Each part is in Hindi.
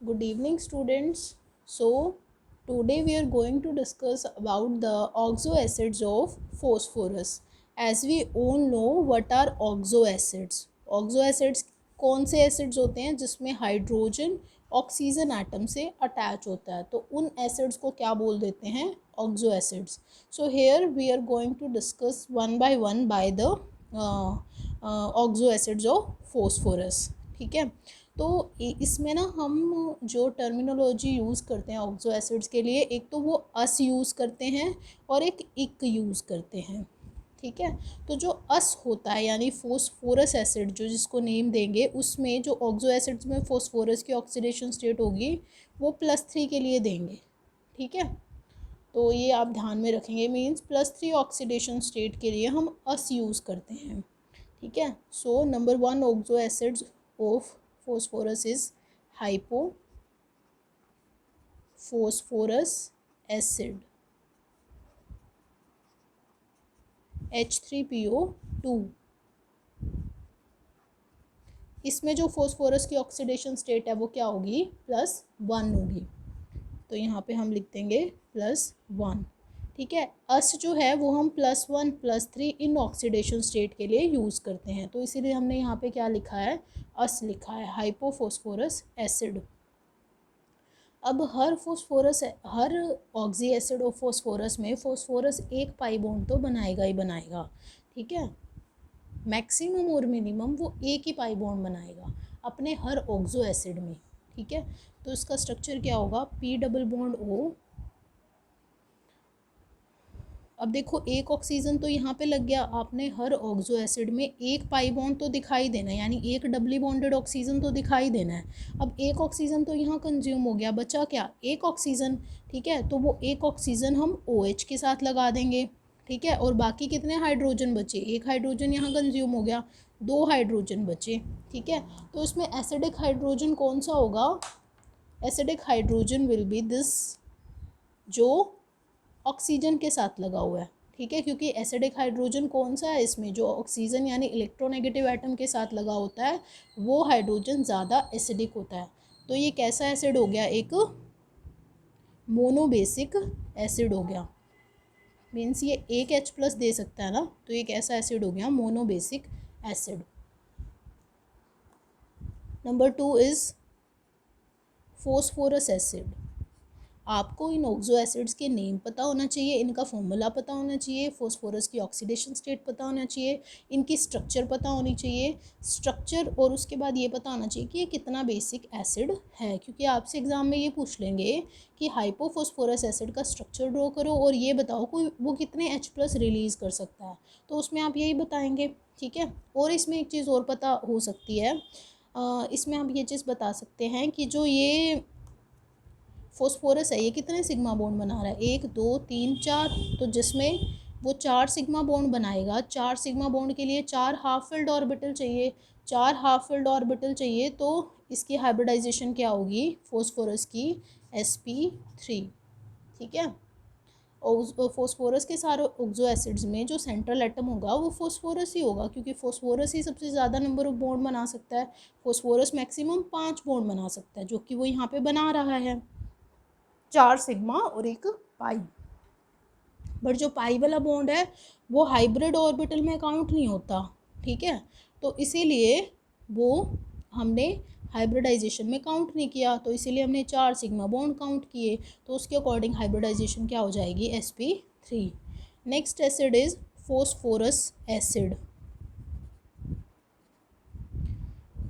Good evening, students. So, today we are going to discuss about the oxo acids of phosphorus. As we all know, what are oxo acids? Oxo acids कौन से एसिड्स होते हैं जिसमें हाइड्रोजन ऑक्सीजन एटम से अटैच होता है, तो उन एसिड्स को क्या बोल देते हैं? Oxo acids. So here we are going to discuss one by the oxo acids of phosphorus. ठीक है, तो इसमें ना हम जो टर्मिनोलॉजी यूज़ करते हैं ऑक्सो एसिड्स के लिए, एक तो वो अस यूज़ करते हैं और एक इक यूज़ करते हैं. ठीक है, तो जो अस होता है यानी फोस्फोरस एसिड, जो जिसको नेम देंगे, उसमें जो ऑक्सो एसिड्स में फोस्फोरस की ऑक्सीडेशन स्टेट होगी वो +3 के लिए देंगे. ठीक है, तो ये आप ध्यान में रखेंगे, मीन्स +3 ऑक्सीडेशन स्टेट के लिए हम अस यूज़ करते हैं. ठीक है, so number 1 oxo acids of phosphorus is hypophosphorus acid H3PO2. इसमें जो फोस्फोरस की ऑक्सीडेशन स्टेट है वो क्या होगी? +1 होगी. तो यहाँ पे हम लिख देंगे +1. ठीक है, अस जो है वो हम +1 +3 इन ऑक्सीडेशन स्टेट के लिए यूज़ करते हैं, तो इसीलिए हमने यहाँ पे क्या लिखा है? अस लिखा है, हाइपोफॉस्फोरस एसिड. अब हर ऑक्सी एसिड और फोस्फोरस में फोस्फोरस एक पाई बॉन्ड तो बनाएगा ही बनाएगा. ठीक है, मैक्सिमम और मिनिमम वो एक ही पाई बॉन्ड बनाएगा अपने हर ऑक्सो एसिड में. ठीक है, तो इसका स्ट्रक्चर क्या होगा? P≡O. अब देखो, एक ऑक्सीजन तो यहाँ पे लग गया, आपने हर ऑक्सो एसिड में एक पाई बॉन्ड तो दिखाई देना है, यानी एक डबली बॉन्डेड ऑक्सीजन तो दिखाई देना है. अब एक ऑक्सीजन तो यहाँ कंज्यूम हो गया, बचा क्या? एक ऑक्सीजन. ठीक है, तो वो एक ऑक्सीजन हम OH के साथ लगा देंगे. ठीक है, और बाकी कितने हाइड्रोजन बचे? एक हाइड्रोजन यहाँ कंज्यूम हो गया, 2 हाइड्रोजन बचे. ठीक है, तो इसमें एसिडिक हाइड्रोजन कौन सा होगा? Acidic hydrogen will be this, जो ऑक्सीजन के साथ लगा हुआ है. ठीक है, क्योंकि एसिडिक हाइड्रोजन कौन सा है इसमें? जो ऑक्सीजन यानी इलेक्ट्रोनेगेटिव एटम के साथ लगा होता है वो हाइड्रोजन ज़्यादा एसिडिक होता है. तो ये कैसा एसिड हो गया? एक मोनोबेसिक एसिड हो गया. मीन्स ये एक H+ दे सकता है ना, तो ये कैसा एसिड हो गया? Monobasic acid. Number 2 is phosphorus acid. आपको इन ऑक्सो एसिड्स के नेम पता होना चाहिए, इनका फॉर्मूला पता होना चाहिए, फोस्फोरस की ऑक्सीडेशन स्टेट पता होना चाहिए, इनकी स्ट्रक्चर पता होनी चाहिए, स्ट्रक्चर, और उसके बाद ये पता होना चाहिए कि ये कितना बेसिक एसिड है, क्योंकि आपसे एग्जाम में ये पूछ लेंगे कि हाइपोफॉस्फोरस एसिड का स्ट्रक्चर ड्रॉ करो और ये बताओ कोई वो कितने H+ रिलीज़ कर सकता है, तो उसमें आप यही बताएंगे. ठीक है, और इसमें एक चीज़ और पता हो सकती है, इसमें आप ये चीज़ बता सकते हैं कि जो ये फोस्फोरस है ये कितने सिग्मा बॉन्ड बना रहा है? 1 2 3 4. तो जिसमें वो 4 सिग्मा बॉन्ड बनाएगा, 4 सिग्मा बॉन्ड के लिए 4 हाफ फिल्ड ऑर्बिटल चाहिए. 4 हाफ फिल्ड ऑर्बिटल चाहिए, तो इसकी हाइब्रिडाइजेशन क्या होगी फोस्फोरस की? sp3. ठीक है, और फोस्फोरस के सारे ऑक्सो एसिड्स में जो सेंट्रल एटम होगा वो फोस्फोरस ही होगा, क्योंकि फोस्फोरस ही सबसे ज़्यादा नंबर ऑफ बॉन्ड बना सकता है. फोस्फोरस मैक्सिमम 5 बॉन्ड बना सकता है, जो कि वो यहाँ पे बना रहा है, 4 सिग्मा और 1 पाई. बट जो पाई वाला बॉन्ड है वो हाइब्रिड ऑर्बिटल में काउंट नहीं होता. ठीक है, तो इसीलिए वो हमने हाइब्रिडाइजेशन में काउंट नहीं किया, तो इसीलिए हमने 4 सिग्मा बॉन्ड काउंट किए, तो उसके अकॉर्डिंग हाइब्रिडाइजेशन क्या हो जाएगी? sp3. Next acid is phosphorus acid.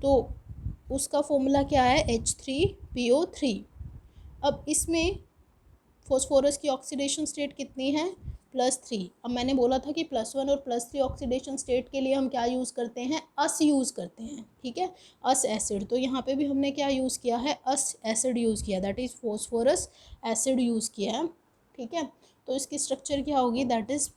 तो उसका फॉर्मूला क्या है? H3PO3. अब इसमें फोस्फोरस की ऑक्सीडेशन स्टेट कितनी है? +3. अब मैंने बोला था कि +1 और +3 ऑक्सीडेशन स्टेट के लिए हम क्या यूज़ करते हैं? अस यूज़ करते हैं. ठीक है, अस एसिड. तो यहाँ पे भी हमने क्या यूज़ किया है? अस एसिड यूज़ किया, that is phosphorus acid use किया है. ठीक है, तो इसकी स्ट्रक्चर क्या होगी? That is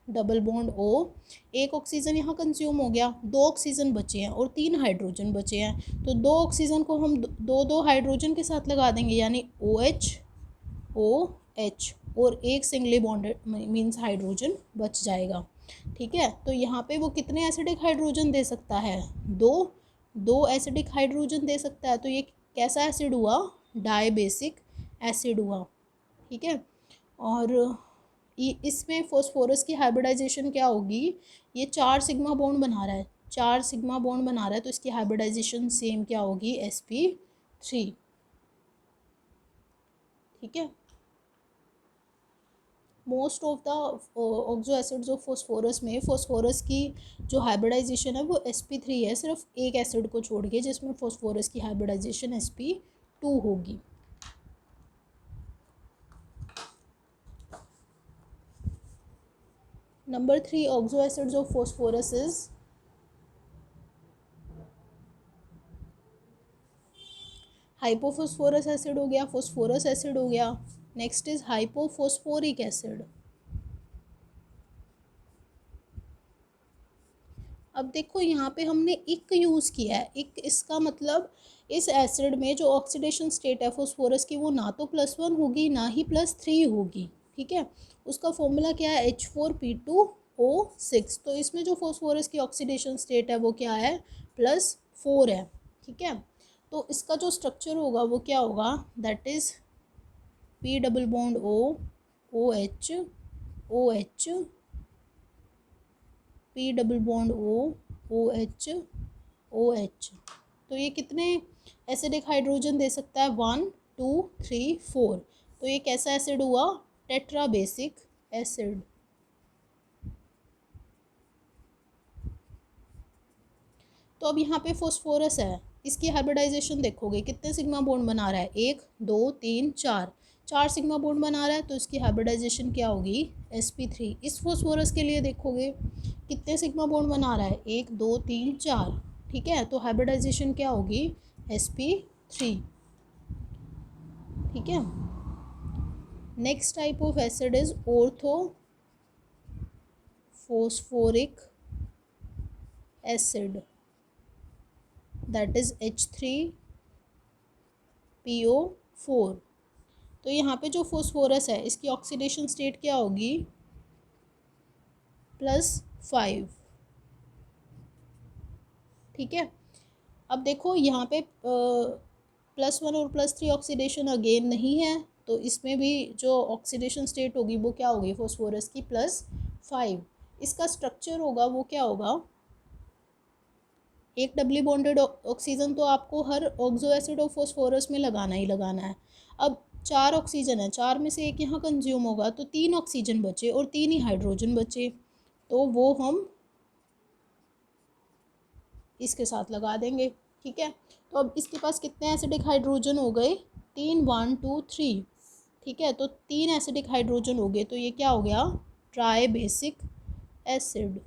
P≡O. एक ऑक्सीजन यहाँ कंज्यूम हो गया, 2 ऑक्सीजन बचे हैं और 3 हाइड्रोजन बचे हैं, तो 2 ऑक्सीजन को हम 2 हाइड्रोजन के साथ लगा देंगे, यानी OH और एक सिंगली बॉन्डेड मीन्स हाइड्रोजन बच जाएगा. ठीक है, तो यहाँ पे वो कितने एसिडिक हाइड्रोजन दे सकता है? 2 एसिडिक हाइड्रोजन दे सकता है. तो ये कैसा एसिड हुआ, डाई बेसिक एसिड हुआ, ठीक है। और इसमें फॉस्फोरस की हाइब्रिडाइजेशन क्या होगी, ये 4 सिग्मा बॉन्ड बना रहा है, 4 सिग्मा बॉन्ड बना रहा है, तो इसकी हाइब्रिडाइजेशन सेम क्या होगी, sp3, ठीक है। Most of the oxo acids of phosphorus में फॉस्फोरस की जो हाइब्रिडाइजेशन है वो sp3 है, सिर्फ एक एसिड को छोड़ के जिसमें फॉस्फोरस की हाइब्रिडाइजेशन sp2 होगी। Number 3 oxo acids of phosphorus is hypophosphorous acid हो गया, फॉस्फोरस एसिड हो गया। Next is hypophosphoric acid. अब देखो यहाँ पे हमने इक यूज़ किया है, इक इसका मतलब इस एसिड में जो ऑक्सीडेशन स्टेट है फॉस्फोरस की वो ना तो +1 होगी ना ही +3 होगी, ठीक है। उसका फॉर्मूला क्या है, H4P2O6। तो इसमें जो फॉस्फोरस की ऑक्सीडेशन स्टेट है वो क्या है, +4 है, ठीक है। तो इसका जो स्ट्रक्चर होगा वो क्या होगा, that is P double bond O, OH, OH, P double bond O, OH, OH। तो ये कितने एसिडिक हाइड्रोजन दे सकता है, 1 2 3 4। तो ये कैसा एसिड हुआ, टेट्रा बेसिक एसिड। तो अब यहाँ पे फॉस्फोरस है, इसकी हाइब्रिडाइजेशन देखोगे कितने सिग्मा बॉन्ड बना रहा है, 1 2 3 4, 4 सिग्मा बॉन्ड बना रहा है, तो इसकी हाइब्रिडाइजेशन क्या होगी, sp3। इस फॉस्फोरस के लिए देखोगे कितने सिग्मा बॉन्ड बना रहा है, 1 2 3 4, ठीक है। तो हाइब्रिडाइजेशन क्या होगी, sp3, ठीक है। Next type of acid is ortho phosphoric acid, that is H3PO4। तो यहाँ पे जो फॉस्फोरस है इसकी ऑक्सीडेशन स्टेट क्या होगी, +5, ठीक है। अब देखो यहाँ पे +1 और +3 ऑक्सीडेशन अगेन नहीं है, तो इसमें भी जो ऑक्सीडेशन स्टेट होगी वो क्या होगी फॉस्फोरस की, +5। इसका स्ट्रक्चर होगा वो क्या होगा, एक डबली बॉन्डेड ऑक्सीजन तो आपको हर ऑक्सो एसिड और फॉस्फोरस में लगाना ही लगाना है। अब 4 ऑक्सीजन है, 4 में से एक यहाँ कंज्यूम होगा तो 3 ऑक्सीजन बचे और 3 ही हाइड्रोजन बचे, तो वो हम इसके साथ लगा देंगे, ठीक है। तो अब इसके पास कितने एसिडिक हाइड्रोजन हो गए, 3 1 2 3, ठीक है। तो 3 एसिडिक हाइड्रोजन हो गए, तो ये क्या हो गया, ट्राई बेसिक एसिड।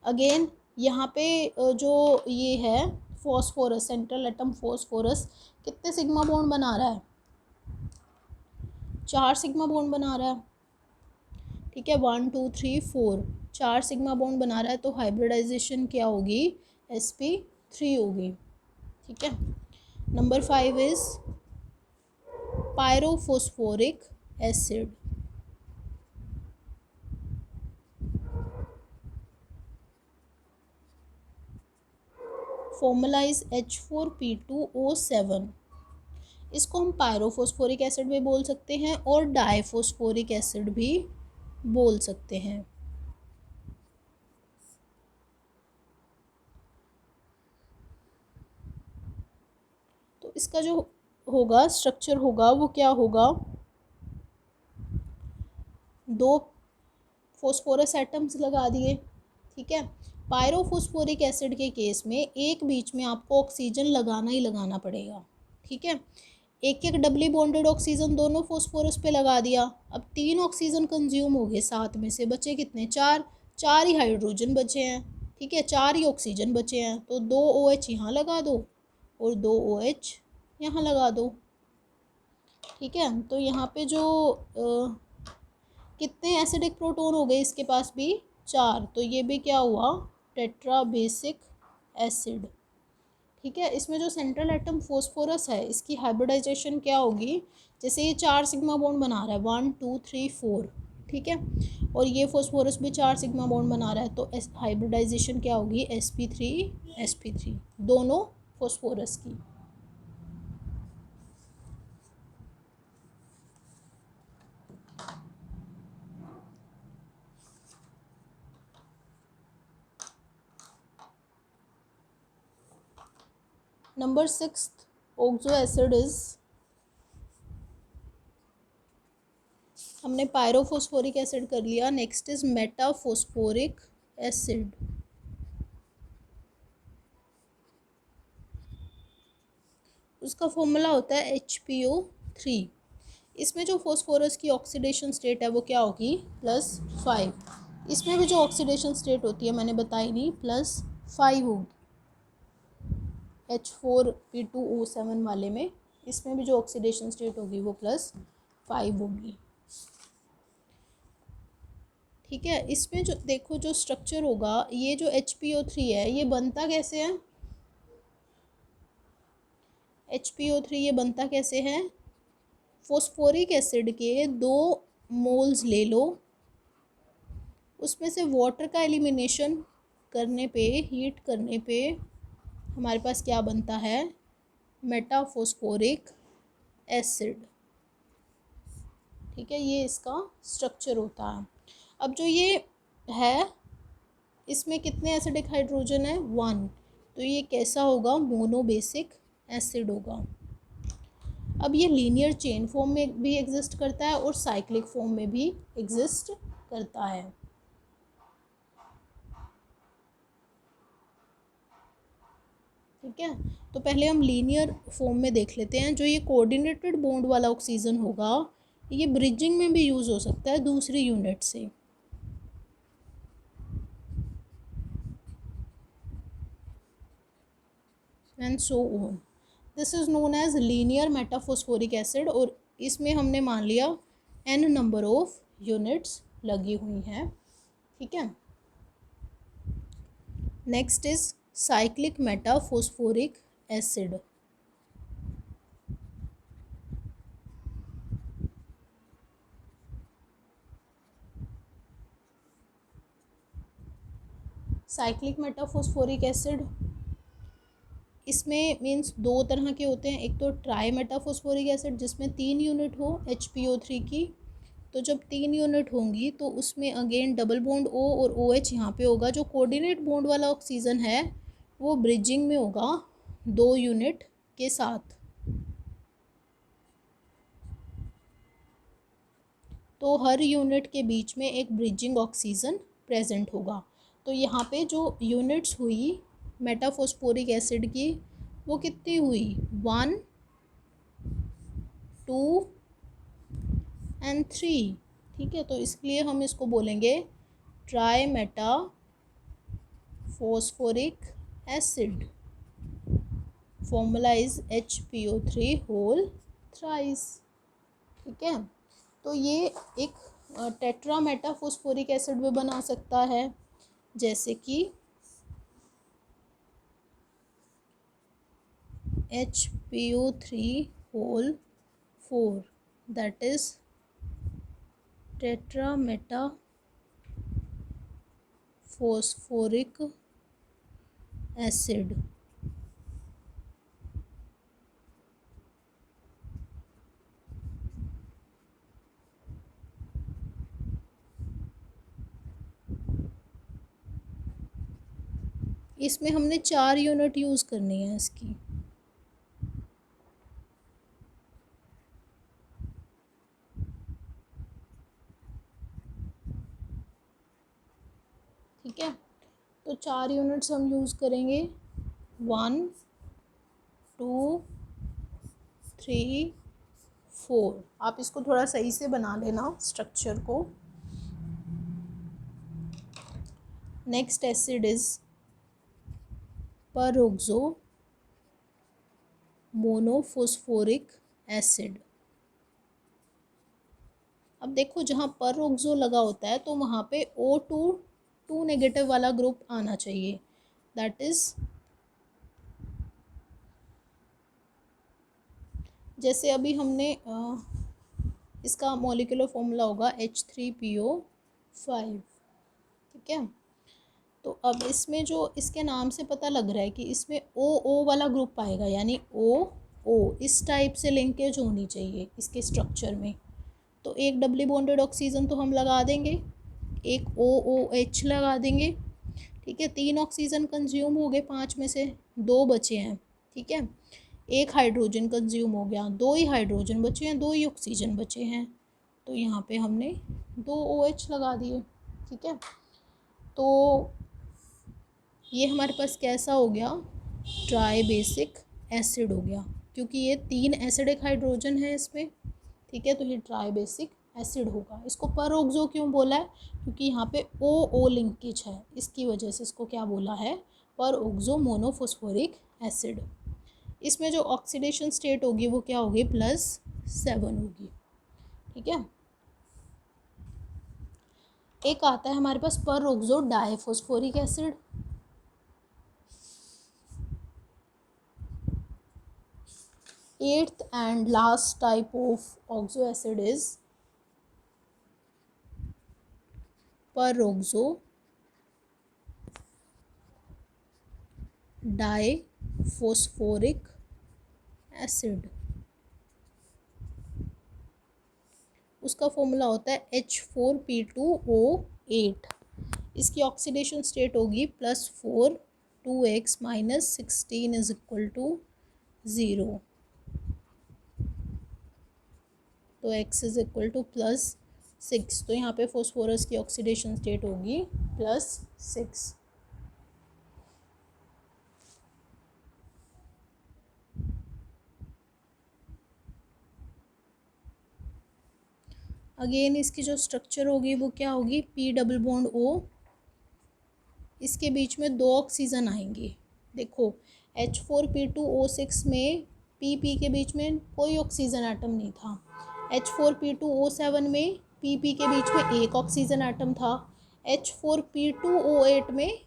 अगेन यहाँ पे जो ये है फॉस्फोरस, सेंट्रल एटम फॉस्फोरस कितने सिग्मा बॉन्ड बना रहा है, 4 सिग्मा बॉन्ड बना रहा है, ठीक है। 1 2 3 4, 4 सिग्मा बॉन्ड बना रहा है, तो हाइब्रिडाइजेशन क्या होगी, sp3 होगी, ठीक है। Number 5 is pyrophosphoric acid. Formula is H4P2O7। इसको हम पायरोफॉस्फोरिक एसिड भी बोल सकते हैं और डाइफॉस्फोरिक एसिड भी बोल सकते हैं। तो इसका जो होगा स्ट्रक्चर होगा वो क्या होगा, 2 फॉस्फोरस एटम्स लगा दिए, ठीक है। पायरोफॉस्फोरिक एसिड के केस में एक बीच में आपको ऑक्सीजन लगाना ही लगाना पड़ेगा, ठीक है। एक एक डबली बॉन्डेड ऑक्सीजन दोनों फॉस्फोरस पे लगा दिया, अब 3 ऑक्सीजन कंज्यूम हो गए, 7 में से बचे कितने, 4, 4 ही हाइड्रोजन बचे हैं, ठीक है, 4 ही ऑक्सीजन बचे हैं, तो 2 OH यहाँ लगा दो और 2 OH यहाँ लगा दो, ठीक है। तो यहाँ पे जो कितने एसिडिक प्रोटॉन हो गए इसके पास भी, 4, तो ये भी क्या हुआ, टेट्रा बेसिक एसिड, ठीक है। इसमें जो सेंट्रल एटम फॉस्फोरस है इसकी हाइब्रिडाइजेशन क्या होगी, जैसे ये 4 सिग्मा बॉन्ड बना रहा है, 1 2 3 4, ठीक है, और ये फॉस्फोरस भी 4 सिग्मा बॉन्ड बना रहा है, तो हाइब्रिडाइजेशन क्या होगी, sp3 sp3, दोनों फॉस्फोरस की। नंबर 6 ऑक्सो एसिड इज, हमने पायरोफॉस्फोरिक एसिड कर लिया। Next is metaphosphoric acid. उसका फॉर्मूला होता है HPO3। इसमें जो फॉस्फोरस की ऑक्सीडेशन स्टेट है वो क्या होगी, +5। इसमें भी जो ऑक्सीडेशन स्टेट होती है मैंने बताई नहीं, +5 होगी। H4P2O7 वाले में इसमें भी जो ऑक्सीडेशन स्टेट होगी वो +5 होगी। ठीक है, इसमें जो देखो जो स्ट्रक्चर होगा, ये जो HPO3 है ये बनता कैसे है, HPO3 ये बनता कैसे है, फॉस्फोरिक एसिड के 2 मोल्स ले लो, उसमें से वाटर का एलिमिनेशन करने पे, हीट करने पे हमारे पास क्या बनता है, मेटाफॉस्फोरिक एसिड। ठीक है, ये इसका स्ट्रक्चर होता है। अब जो ये है इसमें कितने एसिडिक हाइड्रोजन है, 1, तो ये कैसा होगा, मोनोबेसिक एसिड होगा। अब ये लीनियर चेन फॉर्म में भी एग्जिस्ट करता है और साइक्लिक फॉर्म में भी एग्जिस्ट करता है। ठीक है, तो पहले हम लीनियर फॉर्म में देख लेते हैं। जो ये कोऑर्डिनेटेड बॉन्ड वाला ऑक्सीजन होगा ये ब्रिजिंग में भी यूज़ हो सकता है दूसरी यूनिट से। And so on, this is known as linear metaphosphoric acid. और इसमें हमने मान लिया n नंबर ऑफ यूनिट्स लगी हुई हैं। ठीक है, next is cyclic metaphosphoric acid. Cyclic metaphosphoric acid इसमें मीन्स 2 तरह के होते हैं। एक तो ट्राई मेटाफॉस्फोरिक एसिड जिसमें 3 यूनिट हो HPO3 की, तो जब 3 यूनिट होंगी तो उसमें अगेन डबल बॉन्ड O और OH यहाँ पे होगा। जो कोऑर्डिनेट बॉन्ड वाला ऑक्सीजन है वो ब्रिजिंग में होगा 2 यूनिट के साथ। तो हर यूनिट के बीच में एक ब्रिजिंग ऑक्सीजन प्रेजेंट होगा। तो यहाँ पे जो यूनिट्स हुई मेटाफॉस्फोरिक एसिड की वो कितनी हुई, 1, 2 एंड 3। ठीक है, तो इसलिए हम इसको बोलेंगे tri meta phosphoric acid. Formula is HPO3 whole thrice. ठीक है, तो ये एक टेट्रा मेटाफॉस्फोरिक एसिड भी बना सकता है, जैसे कि HPO3 whole 4, that is tetra metaphosphoric acid. इसमें हमने 4 यूनिट यूज़ करनी है इसकी। ठीक है, तो 4 यूनिट्स हम यूज़ करेंगे, 1, 2, 3, 4। आप इसको थोड़ा सही से बना लेना स्ट्रक्चर को। Next acid is peroxo monophosphoric acid. अब देखो जहाँ परऑक्सो लगा होता है तो वहाँ पे O2 2 नेगेटिव वाला ग्रुप आना चाहिए, दैट इज जैसे अभी हमने इसका मॉलिक्यूलर फॉर्मूला होगा H3PO5। ठीक है, तो अब इसमें जो इसके नाम से पता लग रहा है कि इसमें ओ वाला ग्रुप आएगा, यानी ओ इस टाइप से लिंकेज होनी चाहिए इसके स्ट्रक्चर में। तो एक डबली बॉन्डेड ऑक्सीजन तो हम लगा देंगे, एक OOH लगा देंगे, ठीक है। 3 ऑक्सीजन कंज्यूम हो गए, 5 में से 2 बचे हैं, ठीक है। एक हाइड्रोजन कंज्यूम हो गया, 2 ही हाइड्रोजन बचे हैं, 2 ही ऑक्सीजन बचे हैं, तो यहाँ पे हमने 2 OH लगा दिए, ठीक है। तो ये हमारे पास कैसा हो गया, ट्राई बेसिक एसिड हो गया, क्योंकि ये 3 एसिडिक हाइड्रोजन है इसमें, ठीक है। तो ये ट्राई बेसिक एसिड होगा। इसको पर ऑक्सो क्यों बोला है, क्योंकि यहाँ पे ओ लिंकेज है, इसकी वजह से इसको क्या बोला है, पर ऑक्सो मोनोफॉस्फोरिक एसिड। इसमें जो ऑक्सीडेशन स्टेट होगी वो क्या होगी, +7 होगी, ठीक है। एक आता है हमारे पास peroxo diphosphoric acid. Eighth and last type of oxo acid is peroxo diphosphoric acid। उसका फॉर्मूला होता है H4P2O8। इसकी ऑक्सीडेशन स्टेट होगी +4 2x - 16 = 0। तो x = +6, तो यहाँ पे फॉस्फोरस की ऑक्सीडेशन स्टेट होगी +6। अगेन इसकी जो स्ट्रक्चर होगी वो क्या होगी, P≡O, इसके बीच में 2 ऑक्सीजन आएंगे। देखो H4P2O6 में PP के बीच में कोई ऑक्सीजन एटम नहीं था, H4P2O7 में PP के बीच में 1 ऑक्सीजन एटम था, H4P2O8 में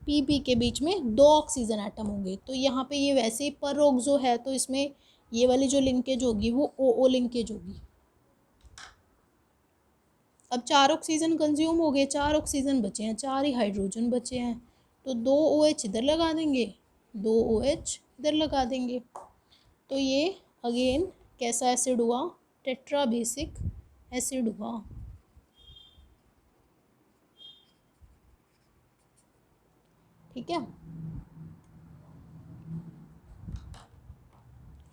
PP के बीच में 2 ऑक्सीजन एटम होंगे। तो यहाँ पे ये वैसे ही पर ऑक्सो है, तो इसमें ये वाली जो लिंकेज होगी वो ओ लिंकेज होगी। अब 4 ऑक्सीजन कंज्यूम हो गए, 4 ऑक्सीजन बचे हैं, 4 ही हाइड्रोजन बचे हैं, तो 2 OH इधर लगा देंगे, 2 OH इधर लगा देंगे। तो ये अगेन कैसा एसिड हुआ, टेट्रा बेसिक एसिड हुआ। ठीक है।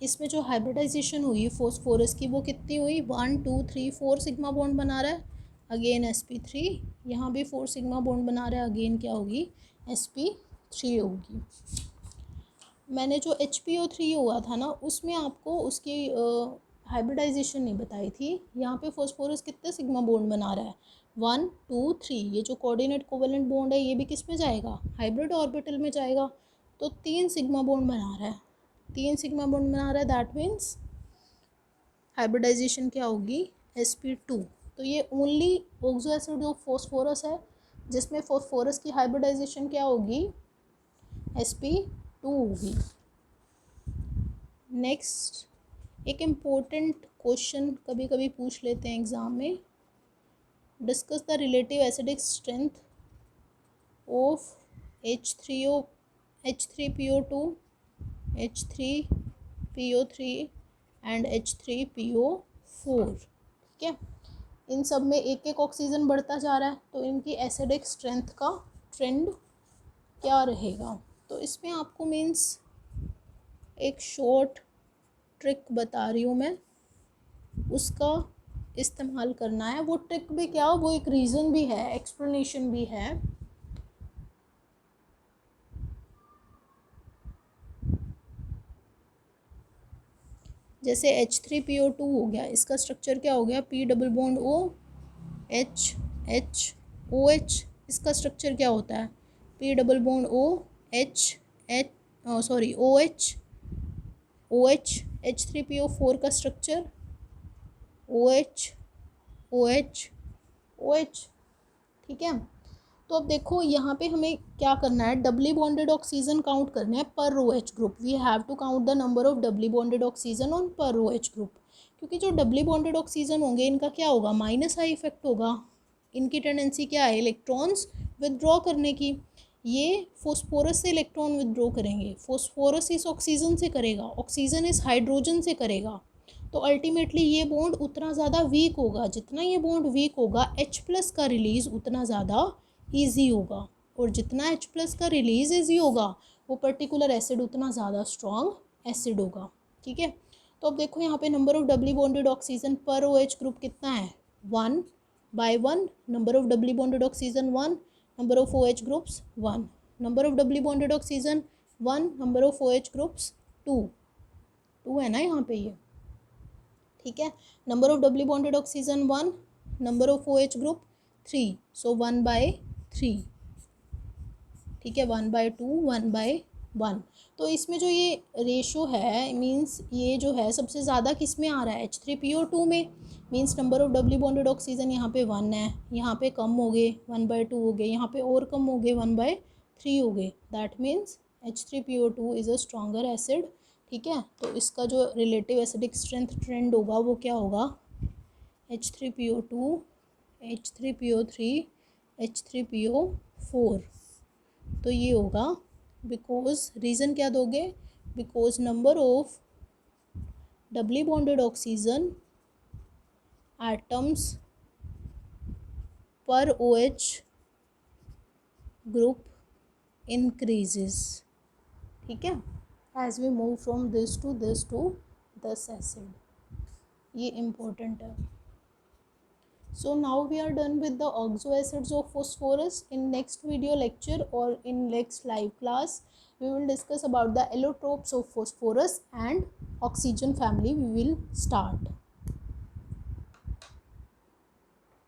इसमें जो हाइब्रिडाइजेशन हुई फॉस्फोरस की वो कितनी हुई, 1 2 3 4 सिग्मा बॉन्ड बना रहा है, अगेन sp3, यहाँ भी 4 सिग्मा बॉन्ड बना रहा है, अगेन क्या होगी, sp3 होगी। मैंने जो HPO3 हुआ था ना उसमें आपको उसकी हाइब्रिडाइजेशन नहीं बताई थी। यहाँ पे फॉस्फोरस कितने सिग्मा बॉन्ड बना रहा है, 1 2 3। ये जो कोऑर्डिनेट कोवेलेंट बॉन्ड है ये भी किस में जाएगा, हाइब्रिड ऑर्बिटल में जाएगा। तो 3 सिग्मा बॉन्ड बना रहा है, 3 सिग्मा बॉन्ड बना रहा है, दैट मीन्स हाइब्रिडाइजेशन क्या होगी, sp2। तो ये only oxo acid of phosphorus है जिसमें फॉस्फोरस की हाइब्रिडाइजेशन क्या होगी, sp2 होगी। नेक्स्ट एक इम्पोर्टेंट क्वेश्चन कभी कभी पूछ लेते हैं एग्ज़ाम में, discuss the relative acidic strength of H3PO2 H3PO3 and H3PO4। ठीक है, इन सब में एक एक ऑक्सीजन बढ़ता जा रहा है, तो इनकी एसिडिक स्ट्रेंथ का ट्रेंड क्या रहेगा। तो इसमें आपको मीन्स एक शॉर्ट ट्रिक बता रही हूँ मैं, उसका इस्तेमाल करना है। वो ट्रिक भी क्या, वो एक रीज़न भी है, एक्सप्लेनेशन भी है। जैसे H3PO2 हो गया, इसका स्ट्रक्चर क्या हो गया, P≡O OH। इसका स्ट्रक्चर क्या होता है, P≡O OH। H3PO4 का स्ट्रक्चर OH। ठीक है। तो अब देखो यहाँ पे हमें क्या करना है, डबली बॉन्डेड ऑक्सीजन काउंट करने हैं पर OH group. We have to count the number of doubly bonded oxygen on per OH group, क्योंकि जो डबली बॉन्डेड ऑक्सीजन होंगे इनका क्या होगा, -I इफेक्ट होगा। इनकी टेंडेंसी क्या है, इलेक्ट्रॉन्स विदड्रॉ करने की। ये फॉस्फोरस से इलेक्ट्रॉन विदड्रॉ करेंगे, फॉस्फोरस इस ऑक्सीजन से करेगा, ऑक्सीजन इस हाइड्रोजन से करेगा, तो अल्टीमेटली ये बॉन्ड उतना ज़्यादा वीक होगा, जितना ये बॉन्ड वीक होगा H+ का रिलीज़ उतना ज़्यादा ईजी होगा, और जितना H+ का रिलीज़ ईजी होगा वो पर्टिकुलर एसिड उतना ज़्यादा स्ट्रॉन्ग एसिड होगा। ठीक है, तो अब देखो यहाँ पे number of doubly bonded oxygen पर OH ग्रुप कितना है, 1/1, number of doubly bonded oxygen 1, number of OH groups 1, number of doubly bonded oxygen 1, number of OH groups 2 है ना यहाँ पे ये। ठीक है, number of doubly bonded oxygen 1, number of OH group 3, सो 1/3। ठीक है, 1/2, 1/1। तो इसमें जो ये रेशो है, मींस ये जो है सबसे ज़्यादा किस में आ रहा है, H3PO2 में। Means number of doubly bonded oxygen यहाँ पे 1 है, यहाँ पे कम हो गए 1/2 हो गए, यहाँ पे और कम हो गए 1/3 हो गए। That means H3PO2 is a stronger acid. ठीक है, तो इसका जो रिलेटिव एसिडिक स्ट्रेंथ ट्रेंड होगा वो क्या होगा, H3PO2, H3PO3, H3PO4। तो ये होगा, बिकॉज रीज़न क्या दोगे, because number of doubly bonded oxygen atoms per OH group increases. ठीक है, as we move from this to this acid, ये इम्पोर्टेंट है। So now we are done with the oxo acids of phosphorus. In next video lecture or in next live class, we will discuss about the allotropes of phosphorus and oxygen family we will start.